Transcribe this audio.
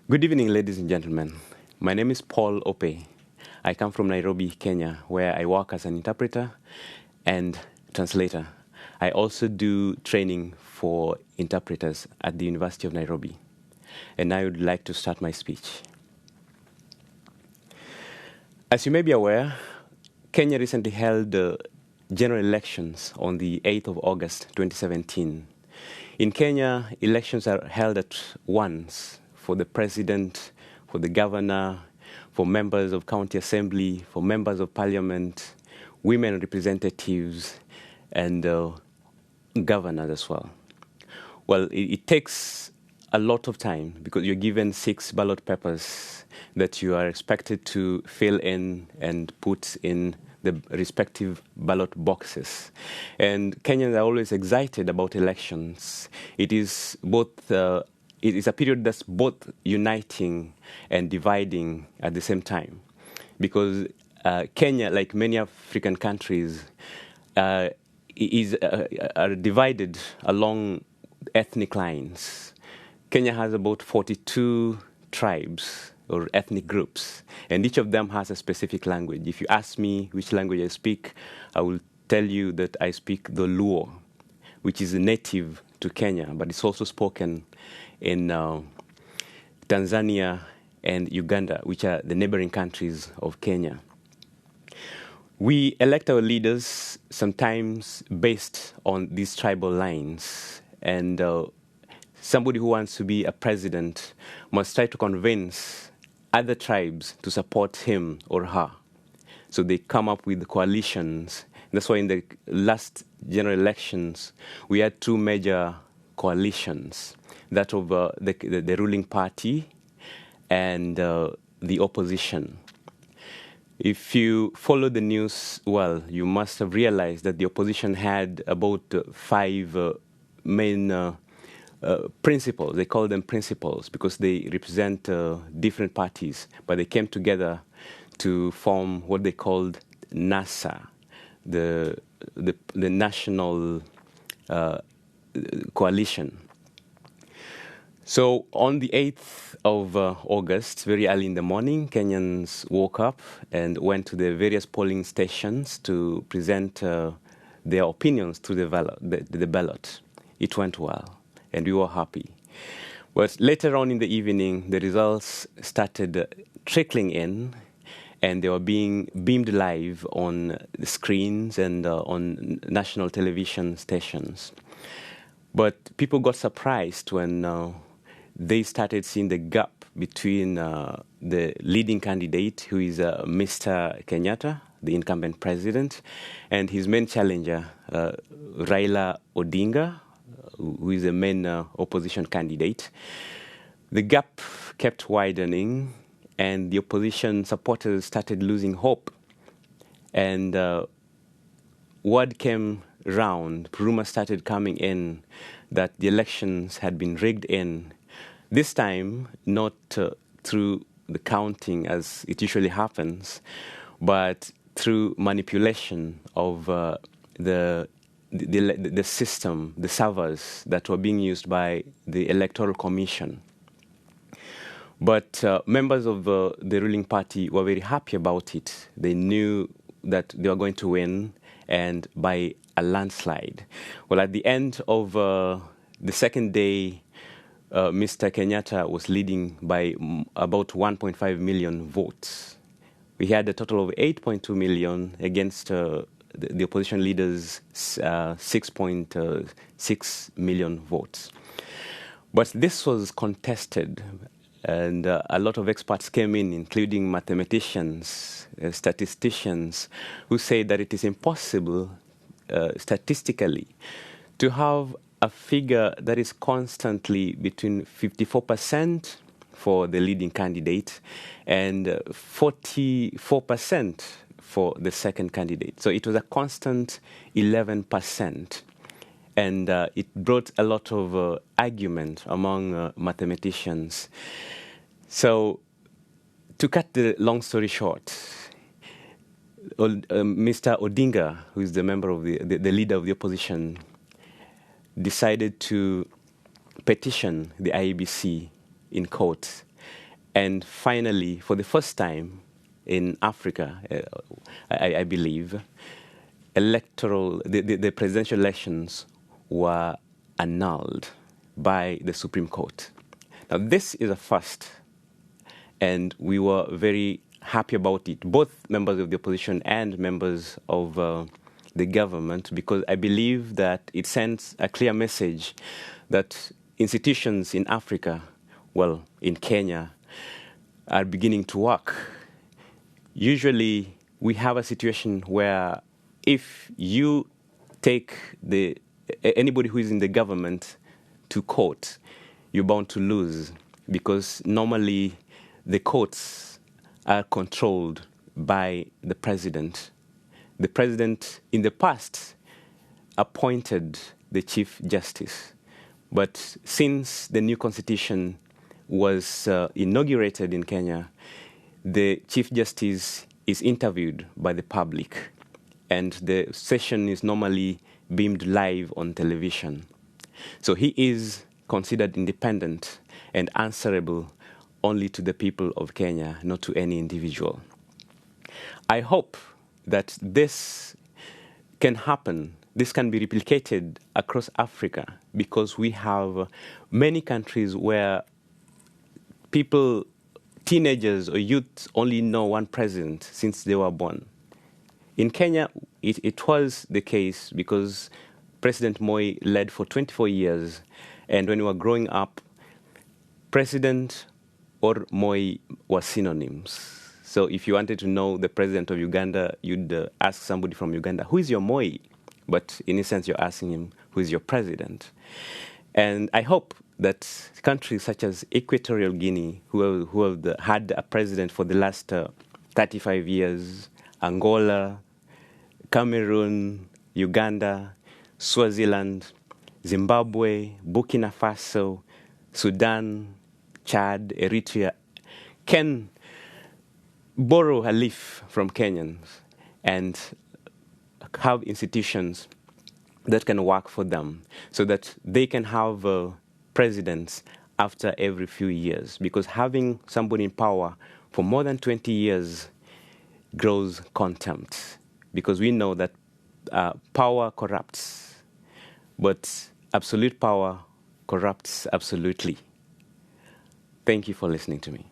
Good evening, ladies and gentlemen. My name is Paul Ope. I come from Nairobi, Kenya, where I work as an interpreter and translator. I also do training for interpreters at the University of Nairobi. And I would like to start my speech. As you may be aware, Kenya recently held general elections on the 8th of August 2017. In Kenya, elections are held at once for the president, for the governor, for members of county assembly, for members of parliament, women representatives, and governors as well. Well, it takes a lot of time because you're given 6 ballot papers that you are expected to fill in and put in the respective ballot boxes. And Kenyans are always excited about elections. It is both it is a period that's both uniting and dividing at the same time, because Kenya, like many African countries, are divided along ethnic lines. Kenya has about 42 tribes or ethnic groups, and each of them has a specific language. If you ask me which language I speak, I will tell you that I speak the Luo, which is native to Kenya, but it's also spoken in Tanzania and Uganda, which are the neighboring countries of Kenya. We elect our leaders sometimes based on these tribal lines, and somebody who wants to be a president must try to convince other tribes to support him or her. So they come up with coalitions. That's why in the last general elections, we had 2 major coalitions, that of the ruling party and the opposition. If you follow the news well, you must have realized that the opposition had about 5 main principles. They call them principles because they represent different parties, but they came together to form what they called NASA, the national coalition. So on the 8th of August, very early in the morning, Kenyans woke up and went to the various polling stations to present their opinions to the ballot. It went well, and we were happy. But later on in the evening, the results started trickling in, and they were being beamed live on the screens and on national television stations. But people got surprised when they started seeing the gap between the leading candidate, who is Mr. Kenyatta, the incumbent president, and his main challenger, Raila Odinga, who is the main opposition candidate. The gap kept widening, and the opposition supporters started losing hope. And word came round, rumors started coming in that the elections had been rigged in. This time, not through the counting as it usually happens, but through manipulation of the system, the servers that were being used by the Electoral Commission. But members of the ruling party were very happy about it. They knew that they were going to win, and by a landslide. Well, at the end of the second day, Mr. Kenyatta was leading by about 1.5 million votes. We had a total of 8.2 million against the opposition leaders' 6.6 million votes. But this was contested, and a lot of experts came in, including mathematicians, statisticians, who say that it is impossible statistically to have a figure that is constantly between 54% for the leading candidate and 44% for the second candidate. So it was a constant 11%. And it brought a lot of argument among mathematicians. So to cut the long story short, Mr. Odinga, who is the member of the leader of the opposition, decided to petition the IEBC in court And finally, for the first time in Africa, I believe, the presidential elections were annulled by the Supreme Court. Now, this is a first, and we were very happy about it, both members of the opposition and members of the government, because I believe that it sends a clear message that institutions in Africa, well, in Kenya, are beginning to work. Usually, we have a situation where if you take anybody who is in the government to court, you're bound to lose, because normally the courts are controlled by the president. The president, in the past, appointed the Chief Justice. But since the new constitution was inaugurated in Kenya, the Chief Justice is interviewed by the public, and the session is normally beamed live on television. So he is considered independent and answerable only to the people of Kenya, not to any individual. I hope that this can happen, this can be replicated across Africa, because we have many countries where people, teenagers or youth, only know one president since they were born. In Kenya, it was the case because President Moi led for 24 years, and when we were growing up, President or Moi were synonyms. So if you wanted to know the president of Uganda, you'd ask somebody from Uganda, who is your Moi? But in a sense, you're asking him, who is your president? And I hope that countries such as Equatorial Guinea, who have had a president for the last 35 years, Angola, Cameroon, Uganda, Swaziland, Zimbabwe, Burkina Faso, Sudan, Chad, Eritrea, can borrow a leaf from Kenyans and have institutions that can work for them, so that they can have presidents after every few years. Because having somebody in power for more than 20 years grows contempt, because we know that power corrupts, but absolute power corrupts absolutely. Thank you for listening to me.